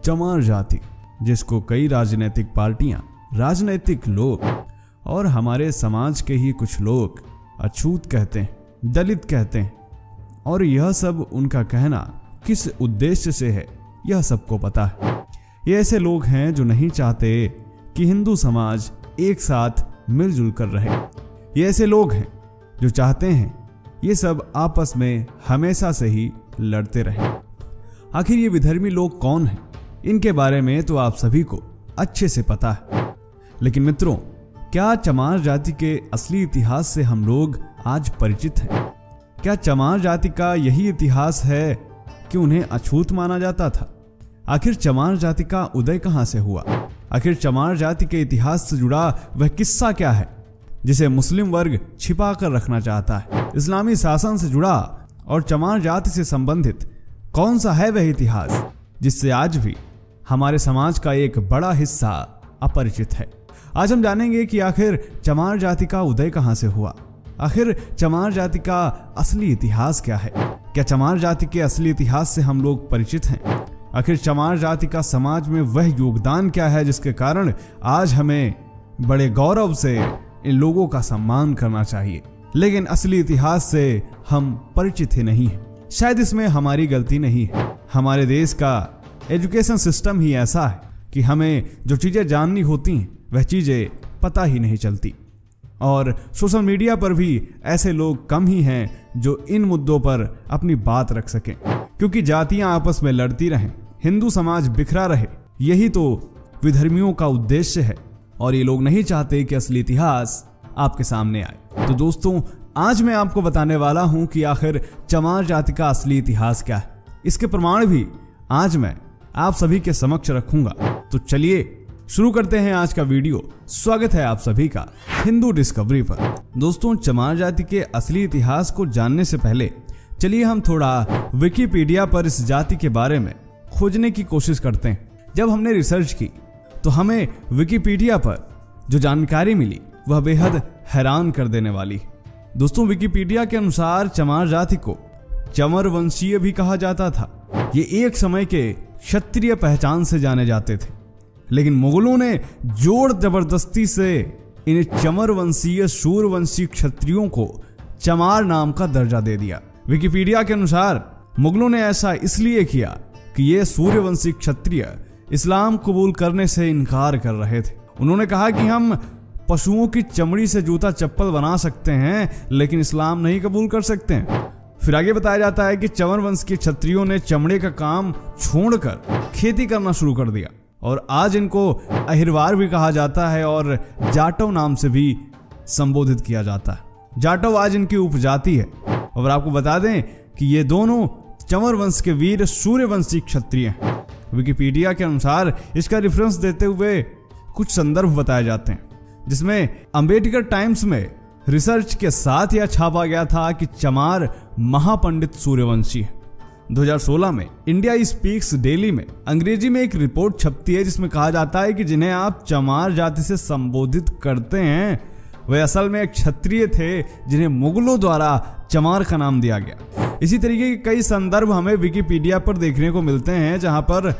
चमार जाति, जिसको कई राजनीतिक पार्टियां, राजनीतिक लोग और हमारे समाज के ही कुछ लोग अछूत कहते हैं, दलित कहते हैं, और यह सब उनका कहना किस उद्देश्य से है यह सबको पता है। ये ऐसे लोग हैं जो नहीं चाहते कि हिंदू समाज एक साथ मिलजुल कर रहे। ये ऐसे लोग हैं जो चाहते हैं ये सब आपस में हमेशा से ही लड़ते रहे। आखिर ये विधर्मी लोग कौन हैं? इनके बारे में तो आप सभी को अच्छे से पता है, लेकिन मित्रों, क्या चमार जाति के असली इतिहास से हम लोग आज परिचित हैं? क्या चमार जाति का यही इतिहास है कि उन्हें अछूत माना जाता था? आखिर चमार जाति का उदय कहां से हुआ? आखिर चमार जाति के इतिहास से जुड़ा वह किस्सा क्या है जिसे मुस्लिम वर्ग छिपा कर रखना चाहता है? इस्लामी शासन से जुड़ा और चमार जाति से संबंधित कौन सा है वह इतिहास जिससे आज भी हमारे समाज का एक बड़ा हिस्सा अपरिचित है? आज हम जानेंगे कि आखिर चमार जाति का उदय कहां से हुआ, आखिर चमार जाति का असली इतिहास क्या है, क्या चमार जाति के असली इतिहास से हम लोग परिचित हैं? आखिर चमार जाति का समाज में वह योगदान क्या है जिसके कारण आज हमें बड़े गौरव से इन लोगों का सम्मान करना चाहिए, लेकिन असली इतिहास से हम परिचित ही नहीं हैं। शायद इसमें हमारी गलती नहीं है। हमारे देश का एजुकेशन सिस्टम ही ऐसा है कि हमें जो चीजें जाननी होती हैं वह चीजें पता ही नहीं चलती, और सोशल मीडिया पर भी ऐसे लोग कम ही हैं जो इन मुद्दों पर अपनी बात रख सकें, क्योंकि जातियां आपस में लड़ती रहें, हिंदू समाज बिखरा रहे, यही तो विधर्मियों का उद्देश्य है, और ये लोग नहीं चाहते कि असली इतिहास आपके सामने आए। तो दोस्तों, आज मैं आपको बताने वाला हूं कि आखिर चमार जाति का असली इतिहास क्या है। इसके प्रमाण भी आज मैं आप सभी के समक्ष रखूंगा। तो चलिए शुरू करते हैं आज का वीडियो। स्वागत है आप सभी का हिंदू डिस्कवरी पर। दोस्तों, चमार जाति के असली इतिहास को जानने से पहले चलिए हम थोड़ा विकिपीडिया पर इस जाति के बारे में खोजने की कोशिश करते हैं। जब हमने रिसर्च की तो हमें विकिपीडिया पर जो जानकारी मिली वह बेहद हैरान कर देने वाली है। दोस्तों, विकिपीडिया के अनुसार चमार जाति को चमर वंशीय भी कहा जाता था। ये एक समय के क्षत्रिय पहचान से जाने जाते थे, लेकिन मुगलों ने जोर जबरदस्ती से इन्हें चमर वंशीय सूर्यवंशी क्षत्रियों को चमार नाम का दर्जा दे दिया। विकिपीडिया के अनुसार मुगलों ने ऐसा इसलिए किया कि ये सूर्यवंशी क्षत्रिय इस्लाम कबूल करने से इनकार कर रहे थे। उन्होंने कहा कि हम पशुओं की चमड़ी से जूता चप्पल बना सकते हैं, लेकिन इस्लाम नहीं कबूल कर सकते हैं। फिर आगे बताया जाता है कि चमर वंश के क्षत्रियों ने चमड़े का काम छोड़कर खेती करना शुरू कर दिया, और आज इनको अहिरवार भी कहा जाता है और जाटव नाम से भी संबोधित किया जाता है। जाटव आज इनकी उपजाति है, और आपको बता दें कि ये दोनों चमर वंश के वीर सूर्यवंशी क्षत्रिय हैं। विकिपीडिया के अनुसार इसका रेफरेंस देते हुए कुछ संदर्भ बताए जाते हैं, जिसमें अंबेडकर टाइम्स में रिसर्च के साथ यह छापा गया था कि चमार महापंडित सूर्यवंशी है। 2016 में इंडिया स्पीक्स डेली में अंग्रेजी में एक रिपोर्ट छपती है जिसमें कहा जाता है कि जिन्हें आप चमार जाति से संबोधित करते हैं वे असल में एक क्षत्रिय थे जिन्हें मुगलों द्वारा चमार का नाम दिया गया। इसी तरीके के कई संदर्भ हमें विकिपीडिया पर देखने को मिलते हैं, जहां पर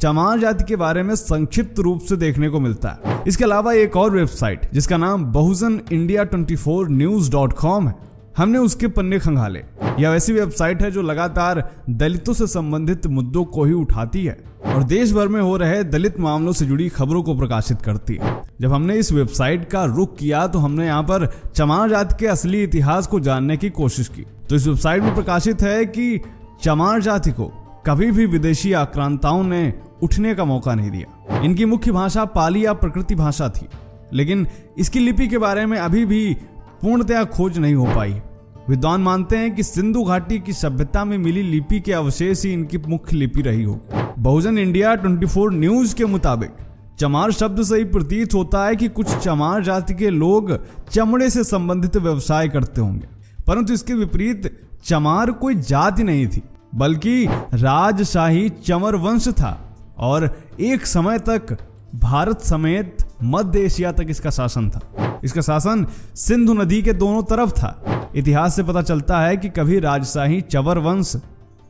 चमार जाति के बारे में संक्षिप्त रूप से देखने को मिलता है। इसके अलावा एक और वेबसाइट जिसका नाम बहुजन इंडिया 24news.com है, हमने उसके पन्ने खंगाले। यह वैसी वेबसाइट है जो लगातार दलितों से संबंधित मुद्दों को ही उठाती है और देश भर में हो रहे दलित मामलों से जुड़ी खबरों को प्रकाशित करती है। जब हमने इस वेबसाइट का रुख किया तो हमने यहाँ पर चमार जाति के असली इतिहास को जानने की कोशिश की। तो इस वेबसाइट में प्रकाशित है कि चमार जाति को कभी भी विदेशी आक्रांताओं ने उठने का मौका नहीं दिया। इनकी मुख्य भाषा पाली या प्रकृति भाषा थी, लेकिन इसकी लिपि के बारे में अभी भी पूर्णतया खोज नहीं हो पाई। विद्वान मानते हैं कि सिंधु घाटी की सभ्यता में मिली लिपि के अवशेष ही इनकी मुख्य लिपि रही हो। बहुजन इंडिया 24 न्यूज के मुताबिक चमार शब्द से ही प्रतीत होता है कि कुछ चमार जाति के लोग चमड़े से संबंधित व्यवसाय करते होंगे, परंतु इसके विपरीत चमार कोई जाति नहीं थी, बल्कि राजशाही चमर वंश था और एक समय तक भारत समेत मध्य एशिया तक इसका शासन था। इसका शासन सिंधु नदी के दोनों तरफ था। इतिहास से पता चलता है कि कभी राजशाही चवर वंश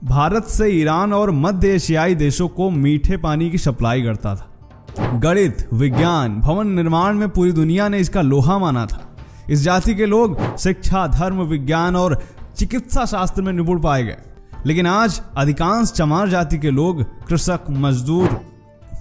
भारत से ईरान और मध्य एशियाई देशों को मीठे पानी की सप्लाई करता था। गणित, विज्ञान, भवन निर्माण में पूरी दुनिया ने इसका लोहा माना था। इस जाति के लोग शिक्षा, धर्म, विज्ञान और चिकित्सा शास्त्र में निपुण पाए गए। लेकिन आज अधिकांश चमार जाति के लोग कृषक, मजदूर,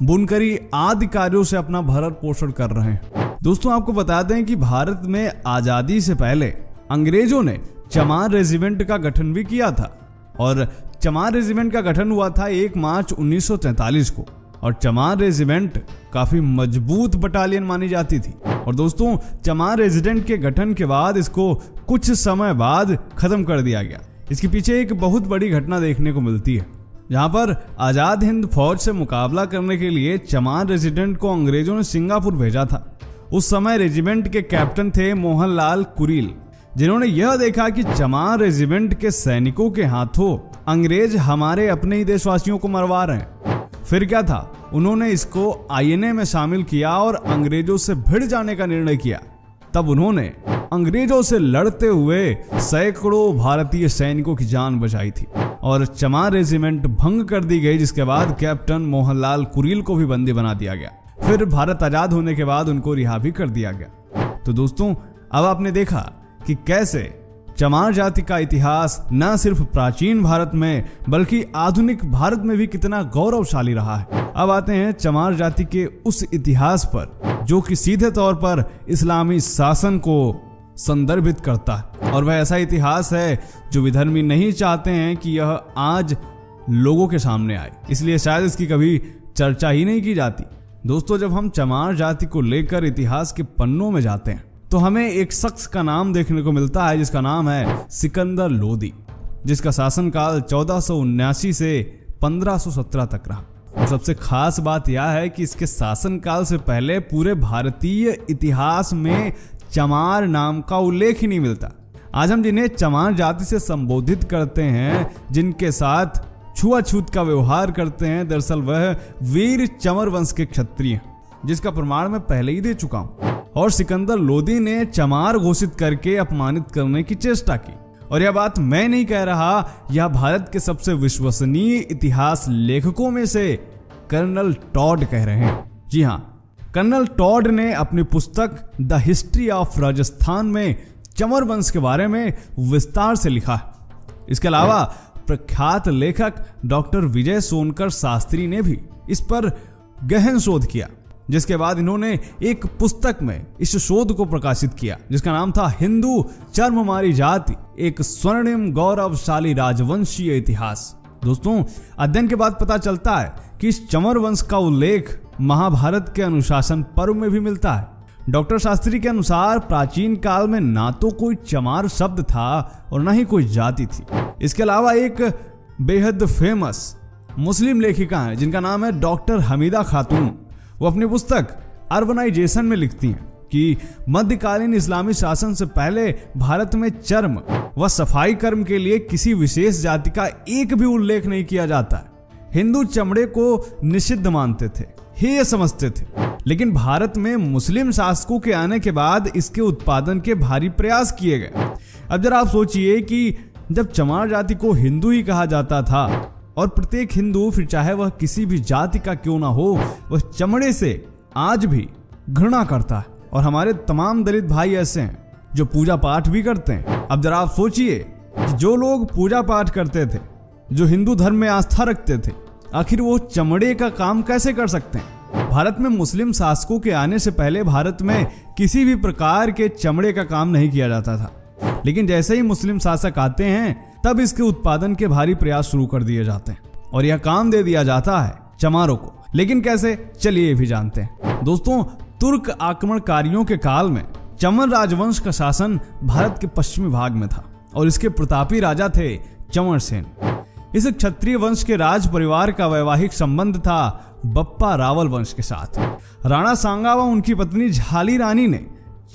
बुनकरी आदि कार्यों से अपना भरण पोषण कर रहे हैं। दोस्तों, आपको बता दें कि भारत में आजादी से पहले अंग्रेजों ने चमार रेजिमेंट का गठन भी किया था और चमार रेजिमेंट का गठन हुआ था 1 मार्च 1943 को और चमार रेजिमेंट काफी मजबूत बटालियन मानी जाती थी। और दोस्तों, चमार रेजिमेंट के गठन के बाद इसको कुछ समय बाद खत्म कर दिया गया। इसके पीछे एक बहुत बड़ी घटना देखने को मिलती है, जहां पर आजाद हिंद फौज से मुकाबला करने के लिए चमार रेजिमेंट को अंग्रेजों ने सिंगापुर भेजा था। उस समय रेजिमेंट के कैप्टन थे मोहनलाल कुरील, जिन्होंने यह देखा कि चमार रेजिमेंट के सैनिकों के हाथों अंग्रेज हमारे अपने ही देशवासियों को मरवा रहे हैं। फिर क्या था, उन्होंने इसको आईएनए में शामिल किया और अंग्रेजों से भिड़ जाने का निर्णय किया। तब उन्होंने अंग्रेजों से लड़ते हुए सैकड़ों भारतीय सैनिकों की जान बचाई थी और चमार रेजिमेंट भंग कर दी गई, जिसके बाद कैप्टन मोहनलाल कुरील को भी बंदी बना दिया गया। फिर भारत आजाद होने के बाद उनको रिहा भी कर दिया गया। तो दोस्तों, अब आपने देखा कि कैसे चमार जाति का इतिहास न सिर्फ प्राचीन भारत में बल्कि आधुनिक भारत में भी कितना गौरवशाली रहा है। अब आते हैं चमार जाति के उस इतिहास पर जो कि सीधे तौर पर इस्लामी शासन को संदर्भित करता है, और वह ऐसा इतिहास है जो विधर्मी नहीं चाहते हैं कि यह आज लोगों के सामने आए, इसलिए शायद इसकी कभी चर्चा ही नहीं की जाती। दोस्तों, जब हम चमार जाति को लेकर इतिहास के पन्नों में जाते हैं तो हमें एक शख्स का नाम देखने को मिलता है जिसका नाम है सिकंदर लोदी, जिसका शासनकाल 1479 से 1517 तक रहा। और सबसे खास बात यह है कि इसके शासनकाल से पहले पूरे भारतीय इतिहास में चमार नाम का उल्लेख ही नहीं मिलता। आज हम जिन्हें चमार जाति से संबोधित करते हैं, जिनके साथ छुआछूत का व्यवहार करते हैं, दरअसल वह वीर चंवर वंश के क्षत्रिय, जिसका प्रमाण मैं पहले ही दे चुका हूं। और सिकंदर लोदी ने चमार घोषित करके अपमानित करने की चेष्टा की। और यह बात मैं नहीं कह रहा, यह भारत के सबसे विश्वसनीय इतिहास लेखकों में से कर्नल टॉड कह रहे हैं। जी हाँ, कर्नल टॉड ने अपनी पुस्तक द हिस्ट्री ऑफ राजस्थान में चंवर वंश के बारे में विस्तार से लिखा है। इसके अलावा प्रख्यात लेखक डॉक्टर विजय सोनकर शास्त्री ने भी इस पर गहन शोध किया, जिसके बाद इन्होंने एक पुस्तक में इस शोध को प्रकाशित किया जिसका नाम था हिंदू चर्ममारी जाति, एक स्वर्णिम गौरवशाली राजवंशीय इतिहास। दोस्तों, अध्ययन के बाद पता चलता है कि इस चंवर वंश का उल्लेख महाभारत के अनुशासन पर्व में भी मिलता है। डॉक्टर शास्त्री के अनुसार प्राचीन काल में ना तो कोई चमार शब्द था और ना ही कोई जाति थी। इसके अलावा एक बेहद फेमस मुस्लिम लेखिका है जिनका नाम है डॉक्टर हमीदा खातून। वो अपनी पुस्तक अर्बनाइजेशन में लिखती हैं कि मध्यकालीन इस्लामी शासन से पहले भारत में चर्म व सफाई कर्म के लिए किसी विशेष जाति का एक भी उल्लेख नहीं किया जाता है। हिंदू चमड़े को निषिद्ध मानते थे, हेय समझते थे, लेकिन भारत में मुस्लिम शासकों के आने के बाद इसके उत्पादन के भारी प्रयास किए गए। अब जरा आप सोचिए कि जब चमार जाति को हिंदू ही कहा जाता था और प्रत्येक हिंदू, फिर चाहे वह किसी भी जाति का क्यों ना हो, वह चमड़े से आज भी घृणा करता है। और हमारे तमाम दलित भाई ऐसे हैं जो पूजा पाठ भी करते हैं। अब जरा आप सोचिए कि जो लोग पूजा पाठ करते थे, जो हिंदू धर्म में आस्था रखते थे, आखिर वो चमड़े का काम कैसे कर सकते हैं? भारत में मुस्लिम शासकों के आने से पहले भारत में किसी भी प्रकार के चमड़े का काम नहीं किया जाता था, लेकिन जैसे ही मुस्लिम शासक आते हैं तब इसके उत्पादन के भारी प्रयास शुरू कर दिए जाते हैं और यह काम दे दिया जाता है चमारों को। लेकिन कैसे, चलिए ये भी जानते हैं। दोस्तों, तुर्क आक्रमणकारियों के काल में चंवर राजवंश का शासन भारत के पश्चिमी भाग में था और इसके प्रतापी राजा थे चंवर सेन। इस क्षत्रिय वंश के राज परिवार का वैवाहिक संबंध था बप्पा रावल वंश के साथ। राणा सांगा व उनकी पत्नी झाली रानी ने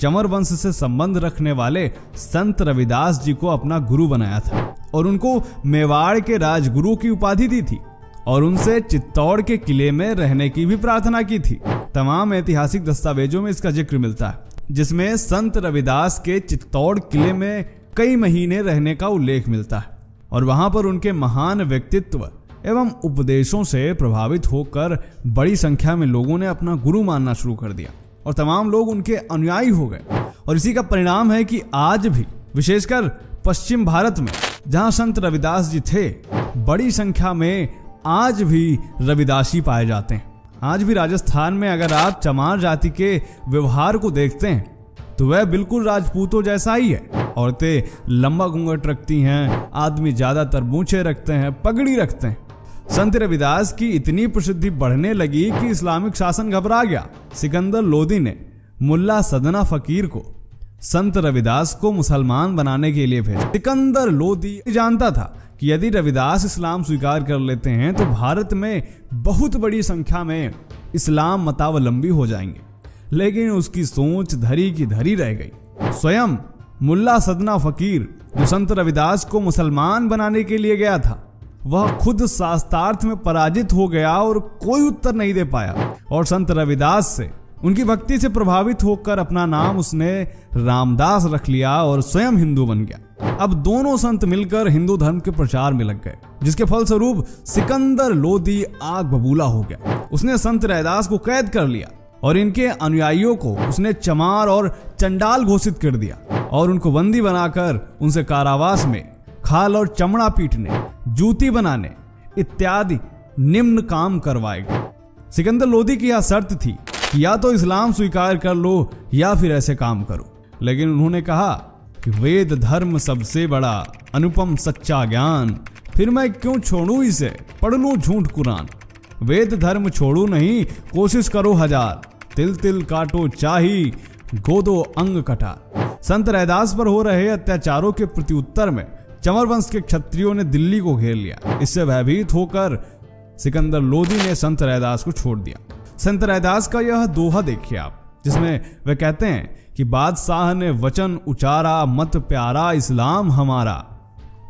चंवर वंश से संबंध रखने वाले संत रविदास जी को अपना गुरु बनाया था और उनको मेवाड़ के राजगुरु की उपाधि दी थी और उनसे चित्तौड़ के किले में रहने की भी प्रार्थना की थी। तमाम ऐतिहासिक दस्तावेजों में इसका जिक्र मिलता है, जिसमें संत रविदास के चित्तौड़ किले में कई महीने रहने का उल्लेख मिलता है। और वहां पर उनके महान व्यक्तित्व एवं उपदेशों से प्रभावित होकर बड़ी संख्या में लोगों ने अपना गुरु मानना शुरू कर दिया और तमाम लोग उनके अनुयायी हो गए। और इसी का परिणाम है कि आज भी विशेषकर पश्चिम भारत में जहां संत रविदास जी थे, बड़ी संख्या में आज भी रविदासी पाए जाते हैं। आज भी राजस्थान में अगर आप चमार जाति के व्यवहार को देखते हैं तो वह बिल्कुल राजपूतों जैसा ही है। औरतें लंबा घूंघट रखती हैं, आदमी ज्यादातर मूछें रखते हैं, पगड़ी रखते हैं। संत रविदास की इतनी प्रसिद्धि बढ़ने लगी कि इस्लामिक शासन घबरा गया। सिकंदर लोदी ने मुल्ला सदना फकीर को संत रविदास को मुसलमान बनाने के लिए भेजा। सिकंदर लोदी जानता था कि यदि रविदास इस्लाम स्वीकार कर लेते हैं तो भारत में बहुत बड़ी संख्या में इस्लाम मतावलंबी हो जाएंगे, लेकिन उसकी सोच धरी की धरी रह गई। स्वयं मुल्ला सदना फकीर जो संत रविदास को मुसलमान बनाने के लिए गया था, वह खुद शास्त्रार्थ में पराजित हो गया और कोई उत्तर नहीं दे पाया। और संत रविदास से, उनकी भक्ति से प्रभावित होकर अपना नाम उसने रामदास रख लिया और स्वयं हिंदू बन गया। अब दोनों संत मिलकर हिंदू धर्म के प्रचार में लग गए, जिसके फलस्वरूप सिकंदर लोदी आग बबूला हो गया। उसने संत रविदास को कैद कर लिया और इनके अनुयायियों को उसने चमार और चंडाल घोषित कर दिया और उनको बंदी बनाकर उनसे कारावास में खाल और चमड़ा पीटने, जूती बनाने इत्यादि निम्न काम करवाएगा। सिकंदर लोदी की यह शर्त थी कि या तो इस्लाम स्वीकार कर लो या फिर ऐसे काम करो। लेकिन उन्होंने कहा कि वेद धर्म सबसे बड़ा, अनुपम सच्चा ज्ञान, फिर मैं क्यों छोड़ूं इसे, पढ़ लूं झूठ कुरान। वेद धर्म छोड़ू नहीं, कोशिश करो हजार, तिल तिल काटो चाही, गोदो अंग कटा। संत रविदास पर हो रहे अत्याचारों के प्रत्युत्तर में चंवर वंश के क्षत्रियों ने दिल्ली को घेर लिया। इससे भयभीत होकर सिकंदर लोदी ने संत रविदास को छोड़ दिया। संत रविदास का यह दोहा देखिए आप, जिसमें वे कहते हैं कि बादशाह ने वचन उचारा, मत प्यारा इस्लाम हमारा,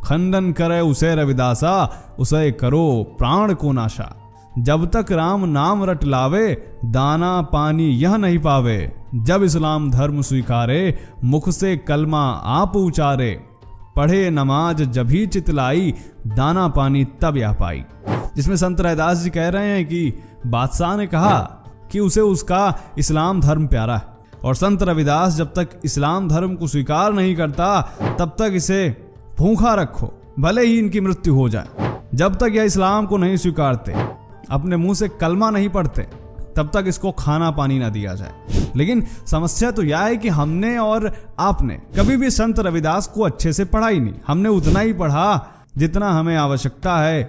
खंडन करे उसे रविदासा, उसे करो प्राण को नाशा। जब तक राम नाम रट लावे, दाना पानी यह नहीं पावे। जब इस्लाम धर्म स्वीकारे, मुख से कलमा आप उचारे। पढ़े नमाज जभी चितलाई, दाना पानी तब या पाई। जिसमें संत रविदास जी कह रहे हैं कि बादशाह ने कहा कि उसे उसका इस्लाम धर्म प्यारा है, और संत रविदास जब तक इस्लाम धर्म को स्वीकार नहीं करता तब तक इसे भूखा रखो, भले ही इनकी मृत्यु हो जाए। जब तक यह इस्लाम को नहीं स्वीकारते, अपने मुंह से कलमा नहीं पढ़ते, तब तक इसको खाना पानी ना दिया जाए। लेकिन समस्या तो यह है कि हमने और आपने कभी भी संत रविदास को अच्छे से पढ़ा ही नहीं। हमने उतना ही पढ़ा जितना हमें आवश्यकता है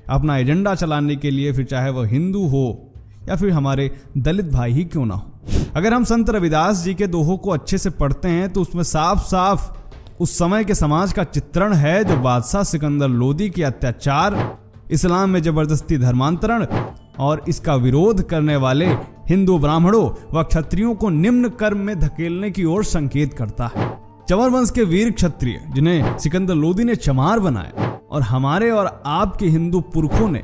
अपना एजेंडा चलाने के लिए, फिर चाहे वह हिंदू हो या फिर हमारे दलित भाई ही क्यों ना हो। अगर हम संत रविदास जी के दोहों को अच्छे से पढ़ते हैं तो उसमें साफ साफ उस समय के समाज का चित्रण है जो बादशाह सिकंदर लोदी के अत्याचार, इस्लाम में जबरदस्ती धर्मांतरण और इसका विरोध करने वाले हिंदू ब्राह्मणों व क्षत्रियों को निम्न कर्म में धकेलने की ओर संकेत करता है। चंवर वंश के वीर क्षत्रिय जिन्हें सिकंदर लोदी ने चमार बनाया और हमारे और आपके हिंदू पुरखों ने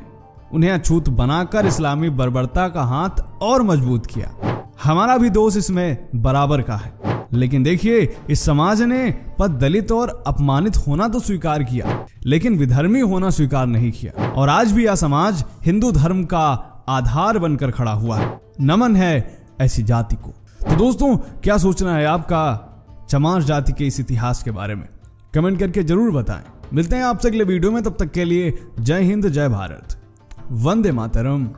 उन्हें अछूत बनाकर इस्लामी बर्बरता का हाथ और मजबूत किया। हमारा भी दोष इसमें बराबर का है। लेकिन देखिए, इस समाज ने पद दलित और अपमानित होना तो स्वीकार किया, लेकिन विधर्मी होना स्वीकार नहीं किया। और आज भी यह समाज हिंदू धर्म का आधार बनकर खड़ा हुआ है। नमन है ऐसी जाति को। तो दोस्तों, क्या सोचना है आपका चमार जाति के इस इतिहास के बारे में? कमेंट करके जरूर बताएं। मिलते हैं आपसे अगले वीडियो में, तब तक के लिए जय हिंद, जय भारत, वंदे मातरम।